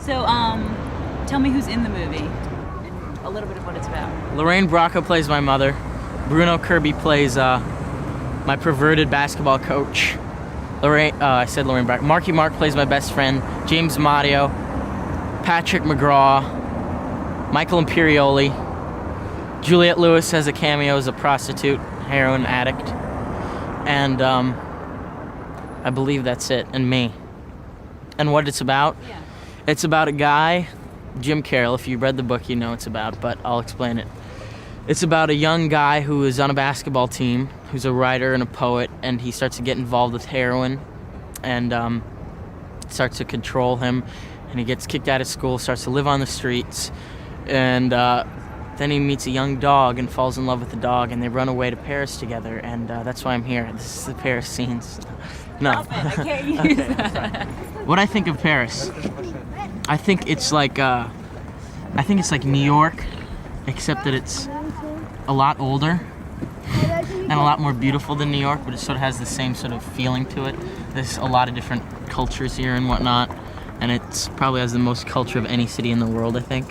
So, tell me who's in the movie and a little bit of what it's about. Lorraine Bracco plays my mother. Bruno Kirby plays my perverted basketball coach. Lorraine Bracco. Marky Mark plays my best friend. James Mario, Patrick McGraw, Michael Imperioli. Juliette Lewis has a cameo as a prostitute, heroin addict. And I believe that's it, and me. And what it's about? Yeah. It's about a guy, Jim Carroll. If you read the book, you know it's about, but I'll explain it. It's about a young guy who is on a basketball team, who's a writer and a poet, and he starts to get involved with heroin, and it starts to control him, and he gets kicked out of school, starts to live on the streets, and then he meets a young dog and falls in love with the dog, and they run away to Paris together, and that's why I'm here. This is the Paris scenes. No. Stop it, I can't use that. What I think of Paris, I think it's like New York, except that it's a lot older and a lot more beautiful than New York, but it sort of has the same sort of feeling to it. There's a lot of different cultures here and whatnot, and it's probably has the most culture of any city in the world, I think.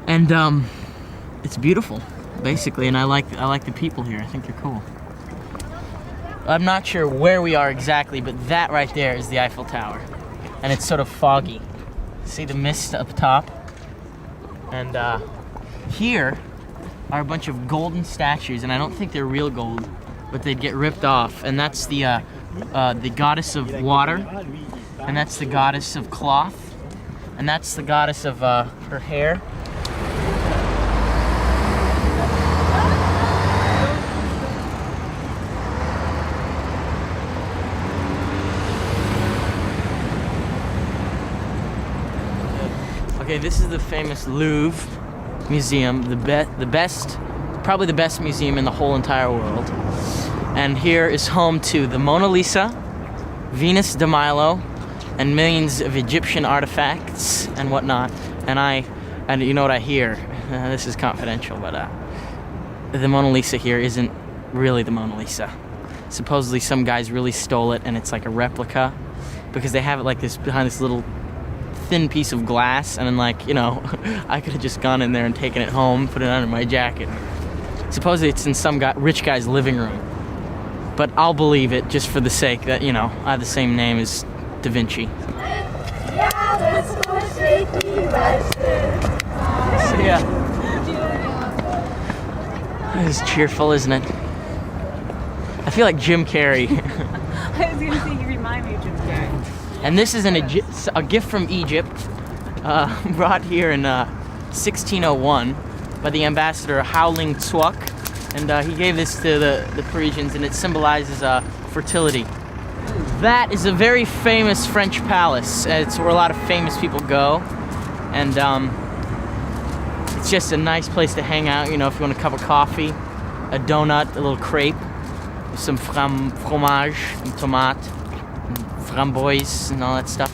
And it's beautiful, basically, and I like the people here. I think they're cool. I'm not sure where we are exactly, but that right there is the Eiffel Tower, and it's sort of foggy. See the mist up top? And here are a bunch of golden statues, and I don't think they're real gold, but they'd get ripped off. And that's the goddess of water, and that's the goddess of cloth, and that's the goddess of her hair. Okay, this is the famous Louvre Museum, probably the best museum in the whole entire world. And here is home to the Mona Lisa, Venus de Milo, and millions of Egyptian artifacts and whatnot. And you know what I hear? This is confidential, but the Mona Lisa here isn't really the Mona Lisa. Supposedly some guys really stole it, and it's like a replica, because they have it like this behind this little thin piece of glass, and then I could have just gone in there and taken it home, put it under my jacket. Supposedly it's in some rich guy's living room, but I'll believe it just for the sake that I have the same name as Da Vinci. So yeah, it's cheerful, isn't it? I feel like Jim Carrey. I was gonna say you remind me of Jim Carrey. And this is a gift from Egypt, brought here in 1601 by the ambassador Howling Tzuok, and he gave this to the Parisians, and it symbolizes fertility. That is a very famous French palace. It's where a lot of famous people go, and it's just a nice place to hang out. If you want a cup of coffee, a donut, a little crepe, some fromage, and tomate, framboise, and all that stuff.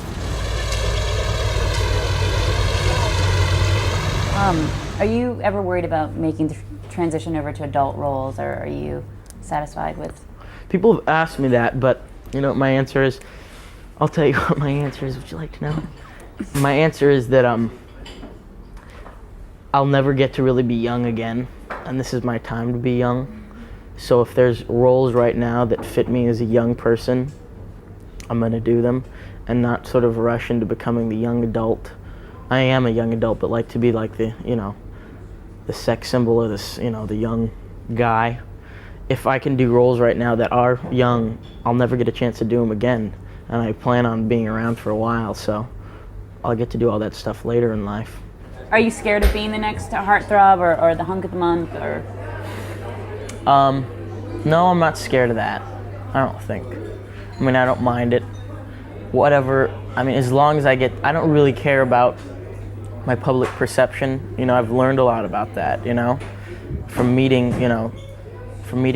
Are you ever worried about making the transition over to adult roles, or are you satisfied with? People have asked me that, but my answer is, I'll tell you what my answer is. Would you like to know? My answer is that I'll never get to really be young again, and this is my time to be young. So if there's roles right now that fit me as a young person, I'm gonna do them, and not sort of rush into becoming the young adult. I am a young adult, but like to be like the sex symbol of this, the young guy. If I can do roles right now that are young, I'll never get a chance to do them again, and I plan on being around for a while, so I'll get to do all that stuff later in life. Are you scared of being the next heartthrob or the hunk of the month, or? No, I'm not scared of that. I don't think. I don't mind it. Whatever. As long as I don't really care about my public perception. I've learned a lot about that, from meeting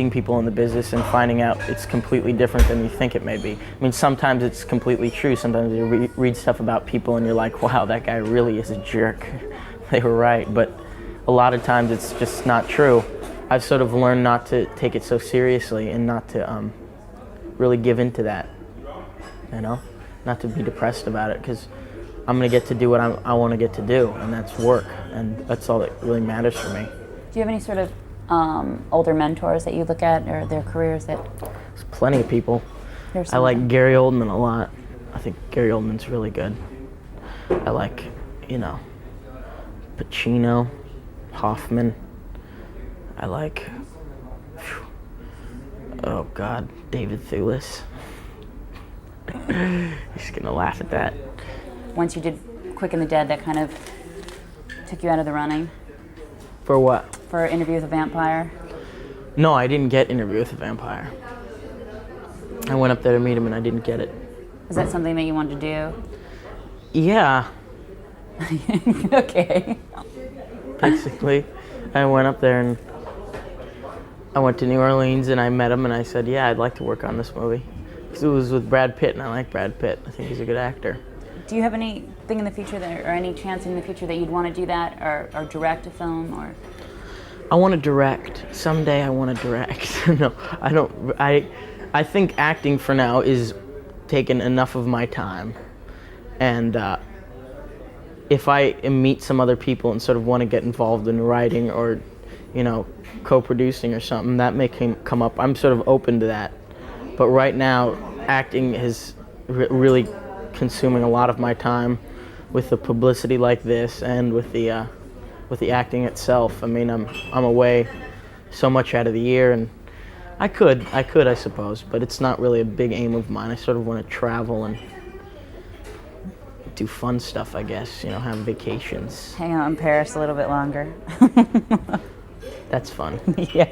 people in the business and finding out it's completely different than you think it may be. Sometimes it's completely true. Sometimes you read stuff about people and you're like, wow, that guy really is a jerk. They were right. But a lot of times it's just not true. I've sort of learned not to take it so seriously and not to really give into that, not to be depressed about it, because I'm gonna get to do what I want to get to do, and that's work, and that's all that really matters for me. Do you have any sort of older mentors that you look at, or their careers that? There's plenty of people. There's I like Gary Oldman a lot. I think Gary Oldman's really good. I like, Pacino, Hoffman. I like, oh God, David Thewlis. He's gonna laugh at that. Once you did Quick and the Dead, that kind of took you out of the running For what? for Interview with a Vampire? No, I didn't get Interview with a Vampire. I went up there to meet him and I didn't get it. Is that something that you wanted to Yeah, do? Okay. basically. I went up there and I went to New Orleans and I met him and I said, yeah, I'd like to work on this movie. Because it was with Brad Pitt and I like Brad Pitt. I think he's a good actor. Do you have anything in the future or any chance in the future that you'd want to do that or direct a film or? I want to direct. Someday I want to direct. No, I don't. I think acting for now is taking enough of my time. And if I meet some other people and sort of want to get involved in writing or, co-producing or something, that may come up. I'm sort of open to that. But right now, acting is really consuming a lot of my time with the publicity like this and with the acting itself. I mean, I'm away so much out of the year, and I could, I suppose, but it's not really a big aim of mine. I sort of want to travel and do fun stuff, I guess, have vacations. Hang out in Paris a little bit longer. That's fun. Yeah.